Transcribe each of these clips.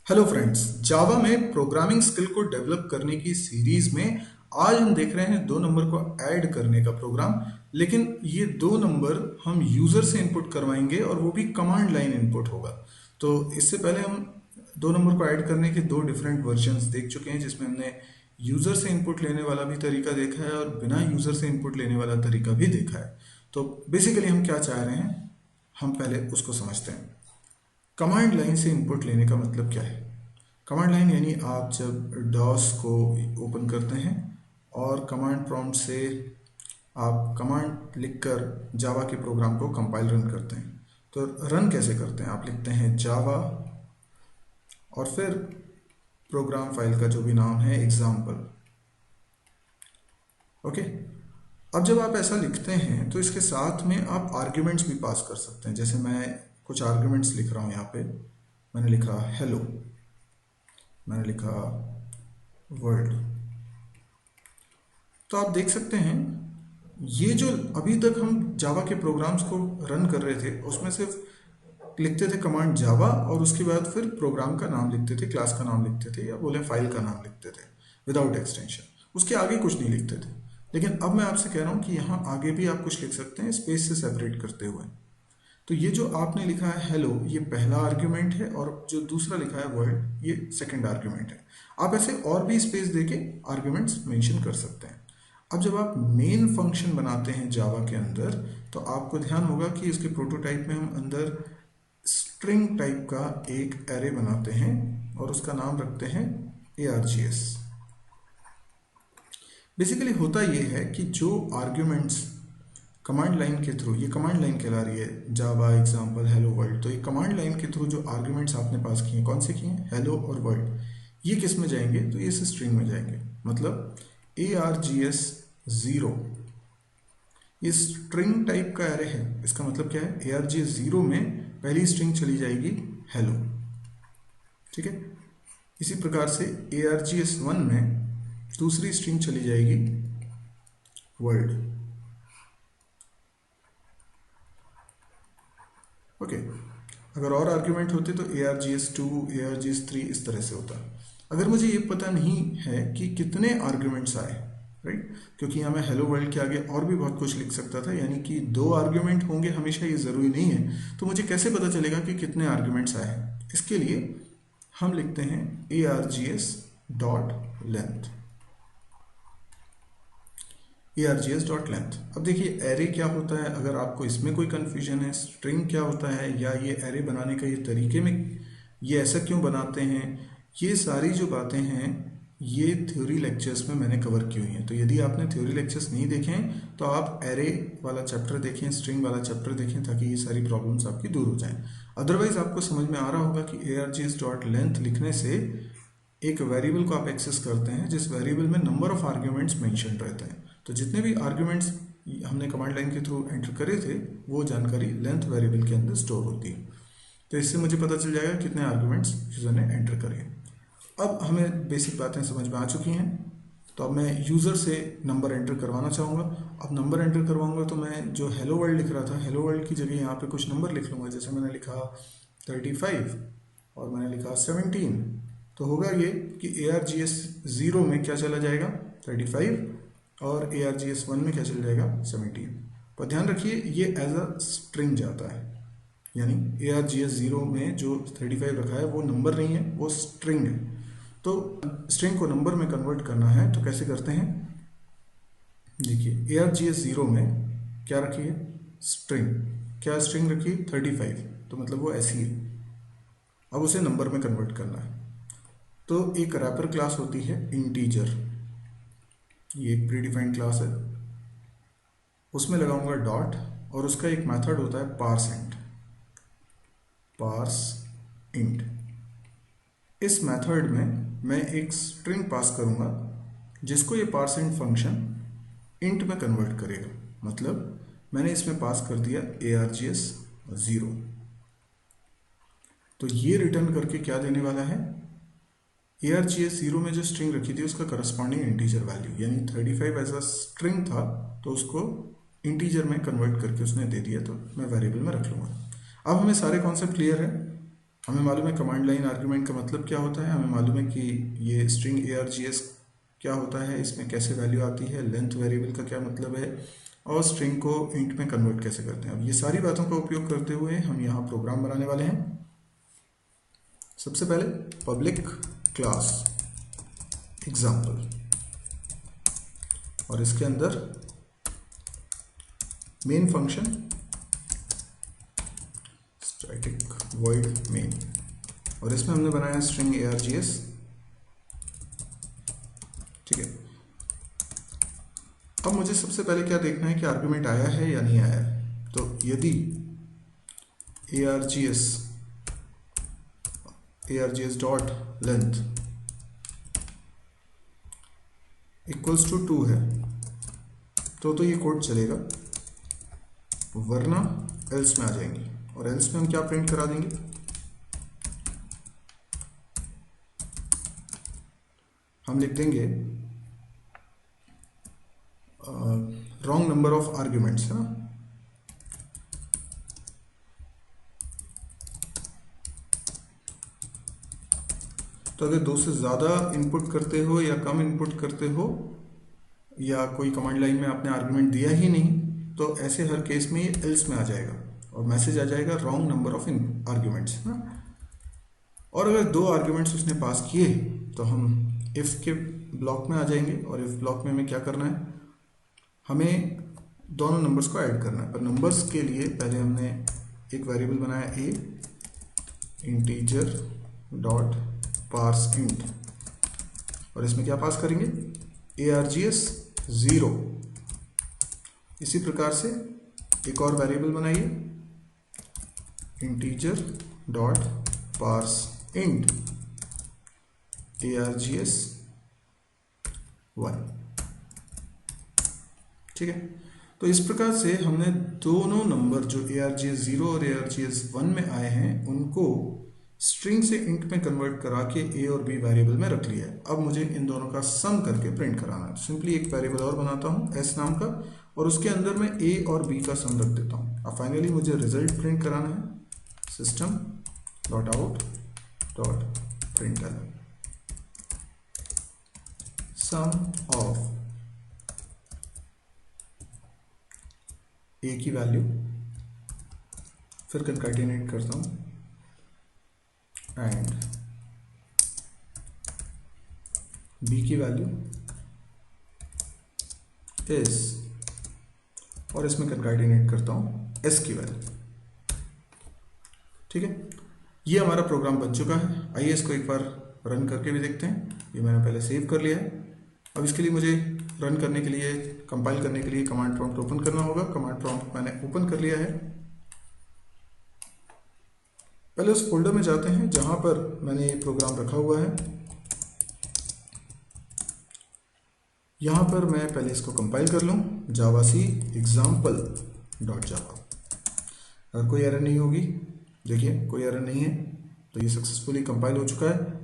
Hello friends, जावा में programming skill को develop करने की सीरीज में आज हम देख रहे हैं 2 नंबर को ऐड करने का प्रोग्राम। लेकिन ये 2 नंबर हम यूजर से इनपुट करवाएंगे और वो भी कमांड लाइन इनपुट होगा। तो इससे पहले हम 2 नंबर को ऐड करने के 2 डिफरेंट वर्जन्स देख चुके हैं, जिसमें हमने यूजर से इनपुट लेने वाला भी तरीका देखा है और बिना यूजर से इनपुट लेने वाला तरीका भी देखा है। तो बेसिकली हम क्या चाह रहे हैं, हम पहले उसको समझते हैं। कमांड लाइन से इनपुट लेने का मतलब क्या है? कमांड लाइन यानी आप जब डॉस को ओपन करते हैं और कमांड प्रॉम्प्ट से आप कमांड लिखकर जावा के प्रोग्राम को कंपाइल रन करते हैं। तो रन कैसे करते हैं? आप लिखते हैं जावा और फिर प्रोग्राम फाइल का जो भी नाम है एग्जाम्पल। ओके, अब जब आप ऐसा लिखते हैं तो इसके साथ में आप आर्ग्यूमेंट्स भी पास कर सकते हैं। जैसे मैं कुछ आर्ग्यूमेंट्स लिख रहा हूँ यहाँ पे। मैंने लिखा हेलो, मैंने लिखा वर्ल्ड। तो आप देख सकते हैं ये जो अभी तक हम जावा के प्रोग्राम्स को रन कर रहे थे उसमें सिर्फ लिखते थे कमांड जावा और उसके बाद फिर प्रोग्राम का नाम लिखते थे, क्लास का नाम लिखते थे या बोले फाइल का नाम लिखते थे विदाउट एक्सटेंशन। उसके आगे कुछ नहीं लिखते थे। लेकिन अब मैं आपसे कह रहा हूँ कि यहाँ आगे भी आप कुछ लिख सकते हैं स्पेस से सेपरेट करते हुए। तो ये जो आपने लिखा है हेलो, ये पहला आर्ग्यूमेंट है और जो दूसरा लिखा है वर्ल्ड, ये सेकंड आर्ग्यूमेंट है। आप ऐसे और भी स्पेस देके आर्ग्यूमेंट्स मेंशन कर सकते हैं। अब जब आप मेन फंक्शन बनाते हैं जावा के अंदर तो आपको ध्यान होगा कि इसके प्रोटोटाइप में हम अंदर स्ट्रिंग टाइप का एक एरे बनाते हैं और उसका नाम रखते हैं args। बेसिकली होता ये है कि जो आर्ग्यूमेंट्स कमांड लाइन के थ्रू, ये कमांड लाइन कहला रही है जावा एग्जाम्पल हेलो वर्ल्ड, तो ये कमांड लाइन के थ्रू जो आर्ग्यूमेंट्स आपने पास किए, कौन से किए? हेलो और वर्ल्ड। ये किस में जाएंगे? तो ये स्ट्रिंग में जाएंगे। मतलब args 0 ये स्ट्रिंग टाइप का एरे है। इसका मतलब क्या है? args 0 में पहली स्ट्रिंग चली जाएगी हेलो, ठीक है। इसी प्रकार से args 1 में दूसरी स्ट्रिंग चली जाएगी वर्ल्ड। ओके, अगर और आर्ग्यूमेंट होते तो args 2, args 3 इस तरह से होता। अगर मुझे ये पता नहीं है कि कितने आर्ग्यूमेंट्स आए, राइट, क्योंकि यहाँ मैं हेलो वर्ल्ड के आगे और भी बहुत कुछ लिख सकता था, यानी कि 2 आर्ग्यूमेंट होंगे हमेशा, ये ज़रूरी नहीं है। तो मुझे कैसे पता चलेगा कि कितने आर्ग्यूमेंट्स आए? इसके लिए हम लिखते हैं args dot length. args dot length. अब देखिए एरे क्या होता है, अगर आपको इसमें कोई कन्फ्यूजन है, स्ट्रिंग क्या होता है या ये एरे बनाने का ये तरीके में ये ऐसा क्यों बनाते हैं, ये सारी जो बातें हैं ये थ्योरी लेक्चर्स में मैंने कवर की हुई हैं। तो यदि आपने थ्योरी लेक्चर्स नहीं देखे हैं तो आप एरे वाला चैप्टर देखें, स्ट्रिंग वाला चैप्टर देखें, ताकि ये सारी प्रॉब्लम्स आपकी दूर हो जाएं। अदरवाइज आपको समझ में आ रहा होगा कि args डॉट लेंथ लिखने से एक वेरिएबल को आप एक्सेस करते हैं जिस वेरिएबल में नंबर ऑफ आर्ग्यूमेंट्स मेंशन रहते हैं। तो जितने भी आर्ग्यूमेंट्स हमने कमांड लाइन के थ्रू एंटर करे थे वो जानकारी लेंथ वेरिएबल के अंदर स्टोर होती है। तो इससे मुझे पता चल जाएगा कितने आर्ग्यूमेंट्स यूज़र ने एंटर करे। अब हमें बेसिक बातें समझ में आ चुकी हैं। तो अब मैं यूज़र से नंबर एंटर करवाना चाहूँगा। अब नंबर एंटर करवाऊँगा तो मैं जो हेलो वर्ल्ड लिख रहा था, हेलो वर्ल्ड की जगह यहाँ पे कुछ नंबर लिख लूँगा। जैसे मैंने लिखा 35 और मैंने लिखा 17। तो होगा ये कि args 0 में क्या चला जाएगा? 35 और args 1 में क्या चला जाएगा? 17। पर ध्यान रखिए ये एज अ स्ट्रिंग जाता है, यानी args 0 में जो 35 रखा है वो नंबर नहीं है, वो स्ट्रिंग है। तो स्ट्रिंग को नंबर में कन्वर्ट करना है तो कैसे करते हैं? देखिए args 0 में क्या रखी है? स्ट्रिंग। क्या स्ट्रिंग रखी है? 35। तो मतलब वो ऐसी है। अब उसे नंबर में कन्वर्ट करना है। तो एक रैपर क्लास होती है इंटीजर, ये एक प्री डिफाइंड क्लास है, उसमें लगाऊंगा डॉट और उसका एक मेथड होता है पार्स इंट। इस मेथड में मैं एक स्ट्रिंग पास करूंगा जिसको ये पार्स इंट फंक्शन इंट में कन्वर्ट करेगा। मतलब मैंने इसमें पास कर दिया args 0। तो ये रिटर्न करके क्या देने वाला है? args 0 में जो स्ट्रिंग रखी थी उसका करस्पॉन्डिंग इंटीजर वैल्यू, यानी 35 एज अ स्ट्रिंग था तो उसको इंटीजर में कन्वर्ट करके उसने दे दिया, तो मैं वेरिएबल में रख लूँगा। अब हमें सारे कॉन्सेप्ट क्लियर है। हमें मालूम है कमांड लाइन आर्ग्यूमेंट का मतलब क्या होता है, हमें मालूम है कि ये स्ट्रिंग args क्या होता है, इसमें कैसे वैल्यू आती है, लेंथ वेरिएबल का क्या मतलब है, और स्ट्रिंग को इंट में कन्वर्ट कैसे करते हैं। अब ये सारी बातों का उपयोग करते हुए हम यहाँ प्रोग्राम बनाने वाले हैं। सबसे पहले पब्लिक क्लास एग्जाम्पल, और इसके अंदर main function static void main, और इसमें हमने बनाया स्ट्रिंग args। ठीक है, अब मुझे सबसे पहले क्या देखना है कि आर्गुमेंट आया है या नहीं आया है। तो यदि args dot length equals to 2 है तो ये कोड चलेगा, वरना एल्स में आ जाएंगे। और एल्स में हम क्या प्रिंट करा देंगे, हम लिख देंगे रॉन्ग नंबर ऑफ आर्ग्यूमेंट्स, है ना। तो अगर 2 से ज़्यादा इनपुट करते हो या कम इनपुट करते हो, या कोई कमांड लाइन में आपने आर्ग्यूमेंट दिया ही नहीं, तो ऐसे हर केस में ये एल्स में आ जाएगा और मैसेज आ जाएगा रॉन्ग नंबर ऑफ आर्ग्यूमेंट्स, है ना। और अगर 2 आर्ग्यूमेंट्स उसने पास किए तो हम इफ़ के ब्लॉक में आ जाएंगे, और इफ़ ब्लॉक में हमें क्या करना है, हमें दोनों नंबर्स को ऐड करना है। पर नंबर्स के लिए पहले हमने एक वेरिएबल बनाया a integer dot parse int, और इसमें क्या पास करेंगे args 0। इसी प्रकार से एक और वेरिएबल बनाइए integer dot parse int args 1। ठीक है, तो इस प्रकार से हमने दोनों नंबर जो args 0 और args 1 में आए हैं उनको स्ट्रिंग से इंट में कन्वर्ट करा के a और b वेरिएबल में रख लिया है। अब मुझे इन दोनों का सम करके प्रिंट कराना है। सिंपली एक वेरिएबल और बनाता हूँ s नाम का, और उसके अंदर मैं a और b का सम रख देता हूँ। अब फाइनली मुझे रिजल्ट प्रिंट कराना है, system dot out dot println sum of a की वैल्यू, फिर कंकैटिनेट करता हूँ एंड b की वैल्यू is, और इसमें कंकैटिनेट करता हूँ s की वैल्यू। ठीक है, ये हमारा प्रोग्राम बन चुका है। आइए इसको एक बार रन करके भी देखते हैं। ये मैंने पहले सेव कर लिया है। अब इसके लिए मुझे रन करने के लिए, कंपाइल करने के लिए कमांड प्रॉम्प्ट ओपन करना होगा। कमांड प्रॉम्प्ट मैंने ओपन कर लिया है। पहले उस फोल्डर में जाते हैं जहां पर मैंने ये प्रोग्राम रखा हुआ है। यहां पर मैं पहले इसको कंपाइल कर लूं, जावासी एग्जाम्पल डॉट जावा। अगर कोई एरर नहीं होगी, देखिए कोई एरर नहीं है, तो ये सक्सेसफुली कंपाइल हो चुका है।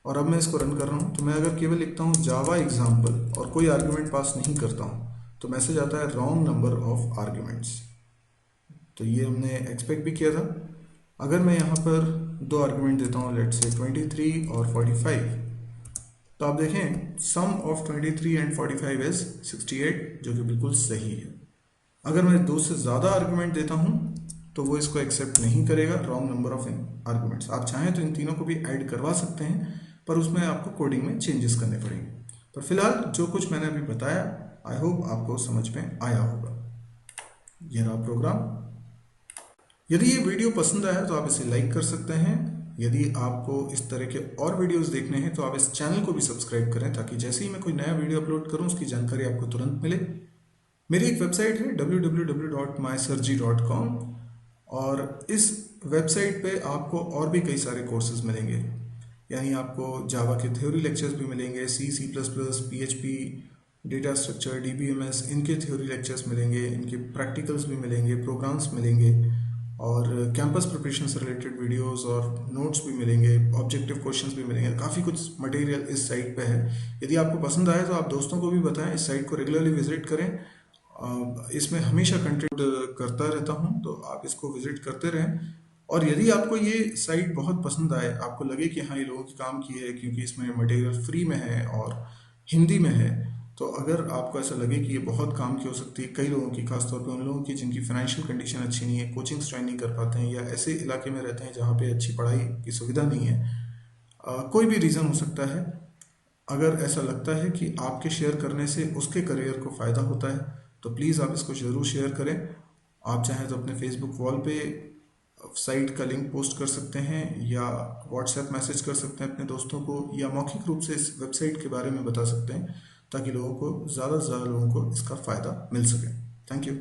और अब मैं इसको रन कर रहा हूँ, तो मैं अगर केवल लिखता हूँ जावा एग्जाम्पल और कोई आर्ग्यूमेंट पास नहीं करता हूँ तो मैसेज आता है रॉन्ग नंबर ऑफ आर्ग्यूमेंट्स। तो ये हमने एक्सपेक्ट भी किया था। अगर मैं यहाँ पर 2 आर्ग्यूमेंट देता हूँ, लेट्स से 23 और 45, तो आप देखें सम ऑफ 23 एंड 45 इज 68, जो कि बिल्कुल सही है। अगर मैं 2 से ज़्यादा आर्ग्यूमेंट देता हूँ तो वो इसको एक्सेप्ट नहीं करेगा, रॉन्ग नंबर ऑफ आर्ग्यूमेंट्स। आप चाहें तो इन तीनों को भी ऐड करवा सकते हैं, पर उसमें आपको कोडिंग में चेंजेस करने पड़ेंगे। पर फिलहाल जो कुछ मैंने अभी बताया, आई होप आपको समझ में आया होगा। यह रहा प्रोग्राम। यदि ये वीडियो पसंद आया तो आप इसे लाइक कर सकते हैं। यदि आपको इस तरह के और वीडियोस देखने हैं तो आप इस चैनल को भी सब्सक्राइब करें, ताकि जैसे ही मैं कोई नया वीडियो अपलोड करूं उसकी जानकारी आपको तुरंत मिले। मेरी एक वेबसाइट है www.mysurgy.com, और इस वेबसाइट पे आपको और भी कई सारे कोर्सेज मिलेंगे। यानी आपको जावा के थ्योरी लेक्चर्स भी मिलेंगे, C++, PHP, data structure, DBMS, इनके थ्योरी लेक्चर्स मिलेंगे, इनके प्रैक्टिकल्स भी मिलेंगे, प्रोग्राम्स मिलेंगे, और कैंपस प्रिपरेशन से रिलेटेड वीडियोस और नोट्स भी मिलेंगे, ऑब्जेक्टिव क्वेश्चंस भी मिलेंगे। काफ़ी कुछ मटेरियल इस साइट पे है। यदि आपको पसंद आए तो आप दोस्तों को भी बताएं, इस साइट को रेगुलरली विजिट करें। इसमें हमेशा कंटेंट करता रहता हूं, तो आप इसको विजिट करते रहें। और यदि आपको ये साइट बहुत पसंद आए, आपको लगे कि हाँ ये लोगों की काम की है क्योंकि इसमें मटेरियल फ्री में है और हिंदी में है, तो अगर आपको ऐसा लगे कि ये बहुत काम की हो सकती है कई लोगों की, खासतौर पे उन लोगों की जिनकी फाइनेंशियल कंडीशन अच्छी नहीं है, कोचिंग्स ज्वाइन नहीं कर पाते हैं या ऐसे इलाके में रहते हैं जहाँ पे अच्छी पढ़ाई की सुविधा नहीं है, कोई भी रीज़न हो सकता है, अगर ऐसा लगता है कि आपके शेयर करने से उसके करियर को फ़ायदा होता है, तो प्लीज़ आप इसको ज़रूर शेयर करें। आप चाहें तो अपने फेसबुक वॉल पे साइट का लिंक पोस्ट कर सकते हैं या व्हाट्सएप मैसेज कर सकते हैं अपने दोस्तों को, या मौखिक रूप से इस वेबसाइट के बारे में बता सकते हैं ताकि लोगों को ज़्यादा से ज़्यादा लोगों को इसका फ़ायदा मिल सके। Thank you.